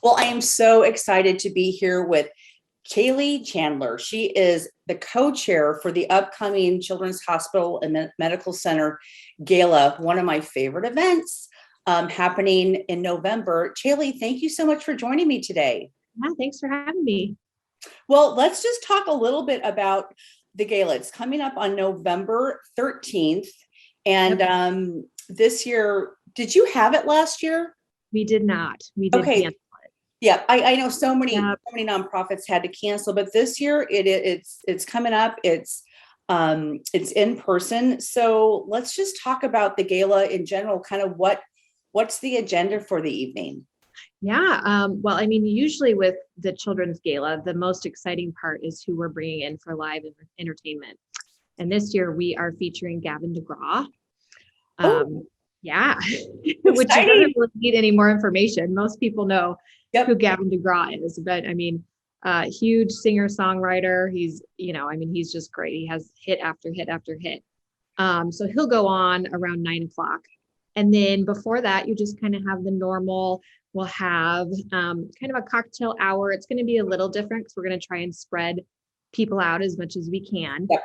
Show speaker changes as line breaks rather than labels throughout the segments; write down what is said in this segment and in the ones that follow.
Well, I am so excited to be here with Chaley Chandler. She is the co-chair for the upcoming Children's Hospital and Medical Center Gala, one of my favorite events happening in November. Chaley, thank you so much for joining me today.
Yeah, thanks for having me.
Well, let's just talk a little bit about the gala. It's coming up on November 13th. And
Yep.
this year, did you have it last year?
We did not. We did
Okay.
cancel it.
Yeah, I know so many
Yep.
so many nonprofits had to cancel, but this year it's coming up. It's in person. So let's just talk about the gala in general. Kind of what's the agenda for the evening?
Yeah. Well, I mean, usually with the Children's Gala, the most exciting part is who we're bringing in for live entertainment. And this year we are featuring Gavin DeGraw.
Oh,
Yeah, which
exciting!
doesn't really need any more information. Most people know who
Yep.
Gavin DeGraw is, but I mean, huge singer-songwriter. He's just great. He has hit after hit after hit. So he'll go on around 9 o'clock. And then before that, you just kind of have the normal, we'll have kind of a cocktail hour. It's going to be a little different because we're going to try and spread people out as much as we can.
Yep.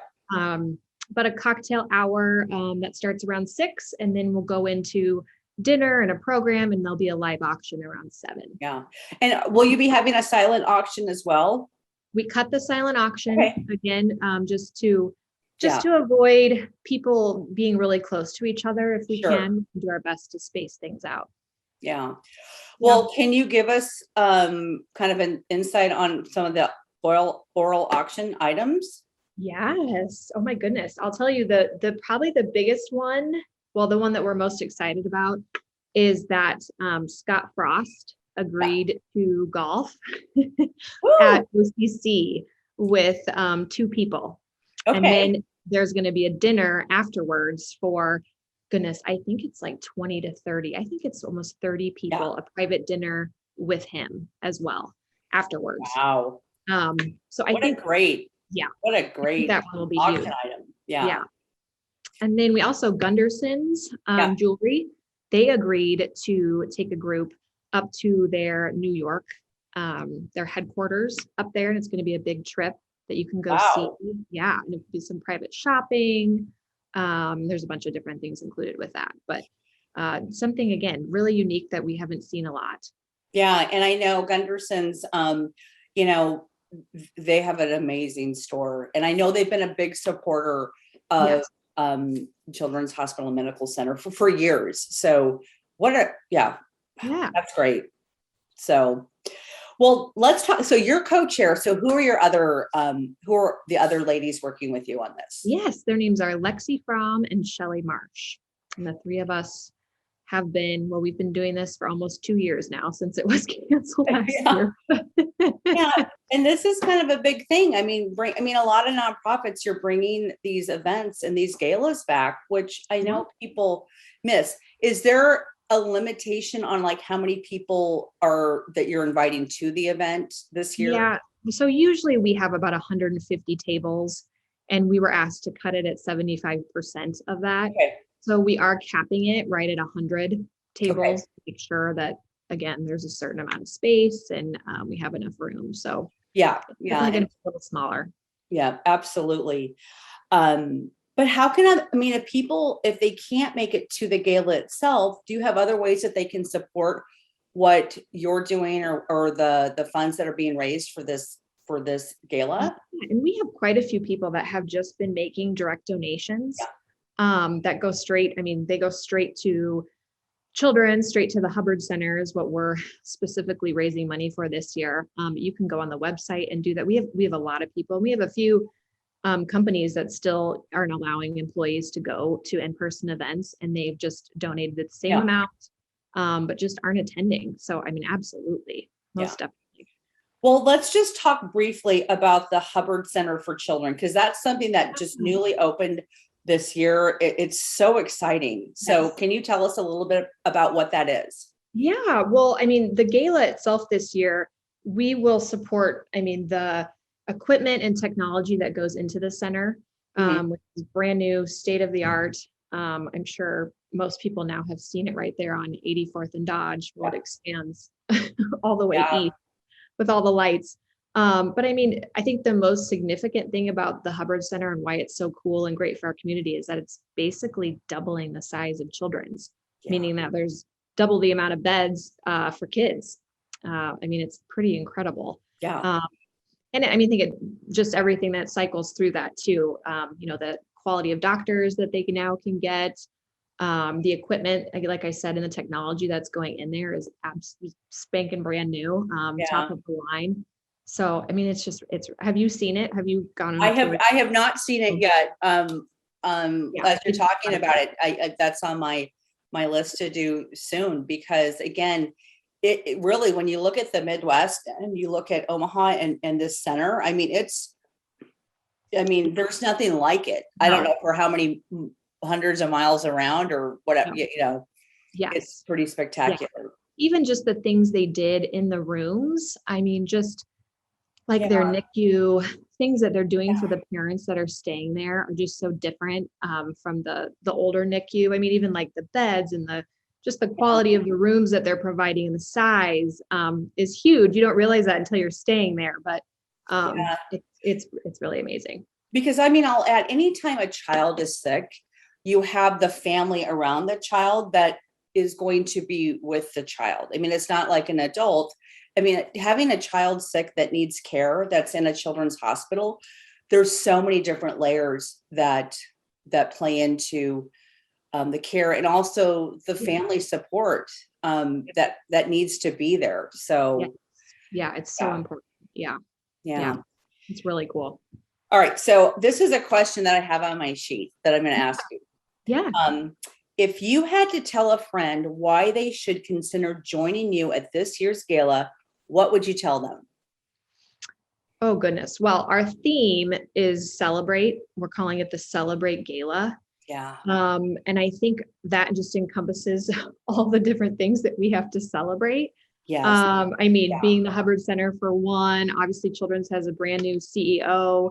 But a cocktail hour that starts around 6, and then we'll go into dinner and a program, and there'll be a live auction around 7.
Yeah. And will you be having a silent auction as well?
We cut the silent auction
Okay.
again, just
Yeah.
to avoid people being really close to each other. If we
Sure.
can, do our best to space things out.
Yeah.
Yeah.
Well, can you give us kind of an insight on some of the oral auction items?
Yes. Oh my goodness. I'll tell you the probably the biggest one, well, the one that we're most excited about is that Scott Frost agreed to golf
Woo!
at OCC with 2 people. And
Okay.
then there's going to be a dinner afterwards for, goodness, I think it's like 20 to 30. I think it's almost 30
Yeah.
people, a private dinner with him as well afterwards.
Wow.
Um, so I
What a
think,
great,
yeah,
what a
I think
great
that one will be huge.
auction item. Yeah.
Yeah. And then we also, Gunderson's
Yeah.
Jewelry, they agreed to take a group up to their New York, their headquarters up there. And it's going to be a big trip that you can go see.
Wow.
Yeah. And it'll be some private shopping. There's a bunch of different things included with that, but something, again, really unique that we haven't seen a lot.
Yeah. And I know Gunderson's, you know, they have an amazing store. And I know they've been a big supporter of
Yes.
Children's Hospital and Medical Center for years. So yeah,
Yeah.
that's great. So, well, let's talk. So you're co-chair. So who are the other ladies working with you on this?
Yes. Their names are Lexi Fromm and Shelly Marsh. And the 3 of us have been, well, we've been doing this for almost 2 years now since it was canceled last
Yeah.
year.
Yeah, and this is kind of a big thing. I mean, a lot of nonprofits, you're bringing these events and these galas back, which I know people miss. Is there a limitation on like how many people are that you're inviting to the event this year?
Yeah. So usually we have about 150 tables, and we were asked to cut it at 75% of that.
Okay.
So we are capping it right at 100 tables
Okay.
to make sure that, again, there's a certain amount of space and we have enough room. So
Yeah,
it's
yeah,
definitely going to be a little smaller.
yeah, absolutely. But how can I mean, if they can't make it to the gala itself, do you have other ways that they can support what you're doing or the funds that are being raised for this gala?
And we have quite a few people that have just been making direct donations that go straight. I mean, they go straight to children, straight to the Hubbard Center is what we're specifically raising money for this year. You can go on the website and do that. We have a lot of people. We have a few companies that still aren't allowing employees to go to in-person events, and they've just donated the same
Yeah.
amount, but just aren't attending. So, I mean, absolutely, most definitely.
Well, let's just talk briefly about the Hubbard Center for Children, because that's something that just newly opened this year. It's so exciting. So
Yes.
can you tell us a little bit about what that is?
Yeah, well, I mean, the gala itself this year, we will support, I mean, the equipment and technology that goes into the center,
Mhm.
which is brand new, state of the art. I'm sure most people now have seen it right there on 84th and Dodge, where it expands all the way
Yeah.
east with all the lights. But I mean, I think the most significant thing about the Hubbard Center and why it's so cool and great for our community is that it's basically doubling the size of children's, meaning that there's double the amount of beds for kids. I mean, it's pretty incredible.
Yeah.
And I mean, I think it just everything that cycles through that too. The quality of doctors that they now can get, the equipment, like I said, and the technology that's going in there is absolutely spanking brand new, top of the line. So, I mean, it's, have you seen it? Have you gone on?
I have not seen it yet. As you're talking about it, that's on my list to do soon, because again, it really, when you look at the Midwest and you look at Omaha and this center, I mean, there's nothing like it. I don't know for how many hundreds of miles around or whatever,
Yes.
It's pretty spectacular.
Yeah. Even just the things they did in the rooms. I mean, just like their NICU, things that they're doing for the parents that are staying there are just so different from the older NICU. I mean, even like the beds and just the quality of the rooms that they're providing and the size is huge. You don't realize that until you're staying there, but it's really amazing.
Because I mean, I'll add, anytime a child is sick, you have the family around the child that is going to be with the child. I mean, it's not like an adult. I mean, having a child sick that needs care, that's in a children's hospital, there's so many different layers that play into the care, and also the family support that needs to be there. So
it's so important. Yeah, it's really cool.
All right, so this is a question that I have on my sheet that I'm going to ask you. If you had to tell a friend why they should consider joining you at this year's gala, what would you tell them?
Oh, goodness. Well, our theme is Celebrate. We're calling it the Celebrate Gala.
Yeah.
And I think that just encompasses all the different things that we have to celebrate.
Yes.
I mean, being the Hubbard Center for one, obviously Children's has a brand new CEO.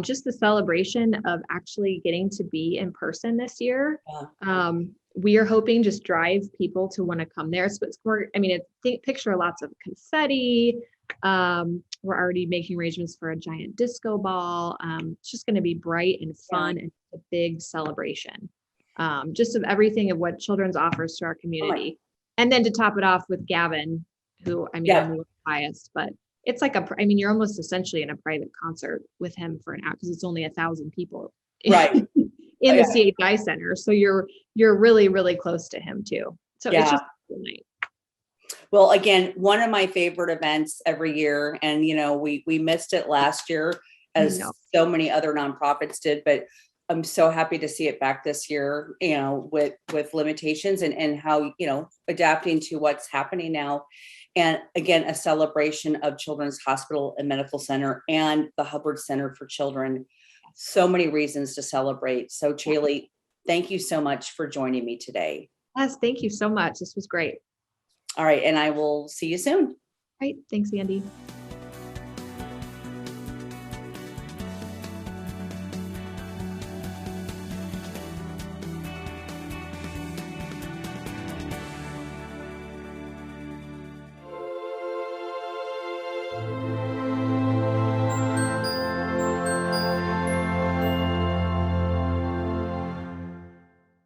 Just the celebration of actually getting to be in person this year. We are hoping just drive people to want to come there. So picture lots of confetti. We're already making arrangements for a giant disco ball. It's just going to be bright and fun and a big celebration. Just of everything of what Children's offers to our community. And then to top it off with Gavin, who, I mean, I'm a little biased, but it's like you're almost essentially in a private concert with him for an hour, because it's only 1,000 people in the CHI Center. So you're really, really close to him too. So it's just a cool night.
Well, again, one of my favorite events every year, and we missed it last year, as so many other nonprofits did, but I'm so happy to see it back this year, with limitations and how, adapting to what's happening now. And again, a celebration of Children's Hospital and Medical Center and the Hubbard Center for Children. So many reasons to celebrate. So Chaley, thank you so much for joining me today.
Yes, thank you so much. This was great.
All right. And I will see you soon.
All right. Thanks, Andy.